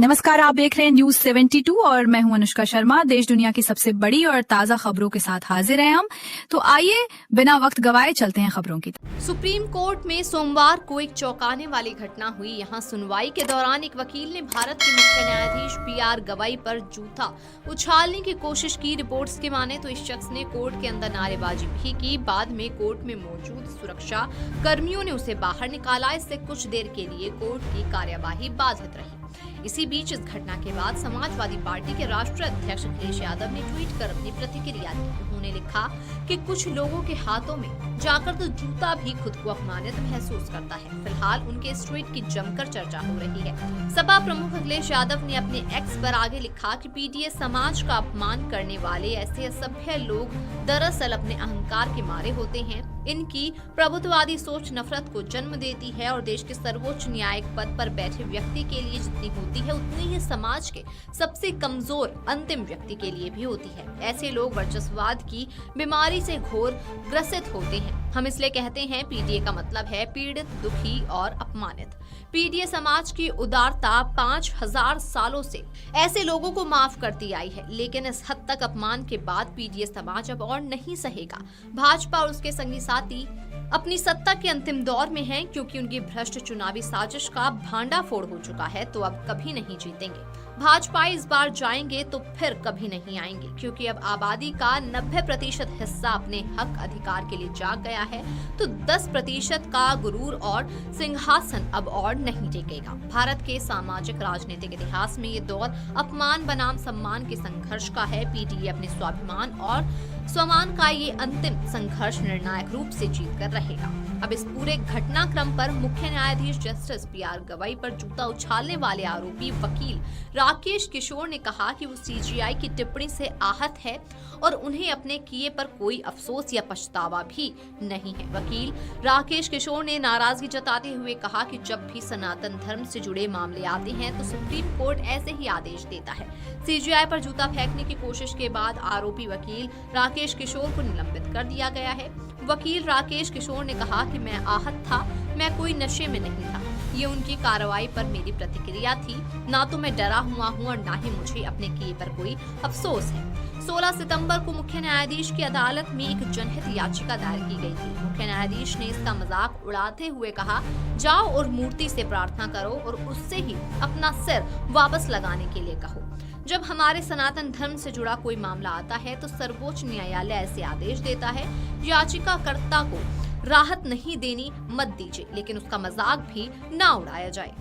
नमस्कार, आप देख रहे हैं न्यूज 72 और मैं हूं अनुष्का शर्मा। देश दुनिया की सबसे बड़ी और ताजा खबरों के साथ हाजिर हैं हम। तो आइए बिना वक्त गवाए चलते हैं खबरों की तरफ। सुप्रीम कोर्ट में सोमवार को एक चौंकाने वाली घटना हुई। यहां सुनवाई के दौरान एक वकील ने भारत के मुख्य न्यायाधीश PR गवाई पर जूता उछालने की कोशिश की। रिपोर्ट्स के माने तो इस शख्स ने कोर्ट के अंदर नारेबाजी भी की। बाद में कोर्ट में मौजूद सुरक्षा कर्मियों ने उसे बाहर निकाला। इससे कुछ देर के लिए कोर्ट की कार्यवाही बाधित रही। इसी बीच इस घटना के बाद समाजवादी पार्टी के राष्ट्रीय अध्यक्ष अखिलेश यादव ने ट्वीट कर अपनी प्रतिक्रिया दी। उन्होंने लिखा कि कुछ लोगों के हाथों में जाकर तो जूता भी खुद को अपमानित महसूस करता है। फिलहाल उनके इस ट्वीट की जमकर चर्चा हो रही है। सपा प्रमुख अखिलेश यादव ने अपने एक्स पर आगे लिखा कि पीडीए समाज का अपमान करने वाले ऐसे असभ्य लोग दरअसल अपने अहंकार के मारे होते हैं। इनकी प्रभुत्ववादी सोच नफरत को जन्म देती है और देश के सर्वोच्च न्यायिक पद पर बैठे व्यक्ति के लिए जितनी होती है उतनी ही समाज के सबसे कमजोर अंतिम व्यक्ति के लिए भी होती है। ऐसे लोग वर्चस्ववाद की बीमारी से घोर ग्रसित होते हैं। हम इसलिए कहते हैं पीडीए का मतलब है पीड़ित, दुखी और अपमानित। पीडीए समाज की उदारता 5000 सालों से ऐसे लोगों को माफ करती आई है, लेकिन इस हद तक अपमान के बाद पीडीए समाज अब और नहीं सहेगा। भाजपा और उसके संगी साथी अपनी सत्ता के अंतिम दौर में हैं, क्योंकि उनकी भ्रष्ट चुनावी साजिश का भांडाफोड़ हो चुका है, तो अब कभी नहीं जीतेंगे। भाजपा इस बार जाएंगे तो फिर कभी नहीं आएंगे, क्योंकि अब आबादी का 90% हिस्सा अपने हक अधिकार के लिए जाग गया है, तो 10% का गुरूर और सिंहासन अब और नहीं टिकेगा। भारत के सामाजिक राजनीतिक इतिहास में ये दौर अपमान बनाम सम्मान के संघर्ष का है। पीडीए अपने स्वाभिमान और स्वमान का ये अंतिम संघर्ष निर्णायक रूप से जीत कर रहेगा। अब इस पूरे घटनाक्रम पर मुख्य न्यायाधीश जस्टिस PR गवाई पर जूता उछालने वाले आरोपी वकील राकेश किशोर ने कहा कि वो CGI की टिप्पणी से आहत है और उन्हें अपने किए पर कोई अफसोस या पछतावा भी नहीं है। वकील राकेश किशोर ने नाराजगी जताते हुए कहा कि जब भी सनातन धर्म से जुड़े मामले आते हैं तो सुप्रीम कोर्ट ऐसे ही आदेश देता है। CGI पर जूता फेंकने की कोशिश के बाद आरोपी वकील राकेश किशोर को निलंबित कर दिया गया है। वकील राकेश किशोर ने कहा कि मैं आहत था, मैं कोई नशे में नहीं था। ये उनकी कार्रवाई पर मेरी प्रतिक्रिया थी। ना तो मैं डरा हुआ हूँ और ना ही मुझे अपने किए पर कोई अफसोस है। 16 सितंबर को मुख्य न्यायाधीश की अदालत में एक जनहित याचिका दायर की गई थी। मुख्य न्यायाधीश ने इसका मजाक उड़ाते हुए कहा, जाओ और मूर्ति से प्रार्थना करो और उससे ही अपना सिर वापस लगाने के लिए कहो। जब हमारे सनातन धर्म से जुड़ा कोई मामला आता है तो सर्वोच्च न्यायालय ऐसे आदेश देता है, याचिकाकर्ता को राहत नहीं देनी मत दीजिए, लेकिन उसका मजाक भी ना उड़ाया जाए।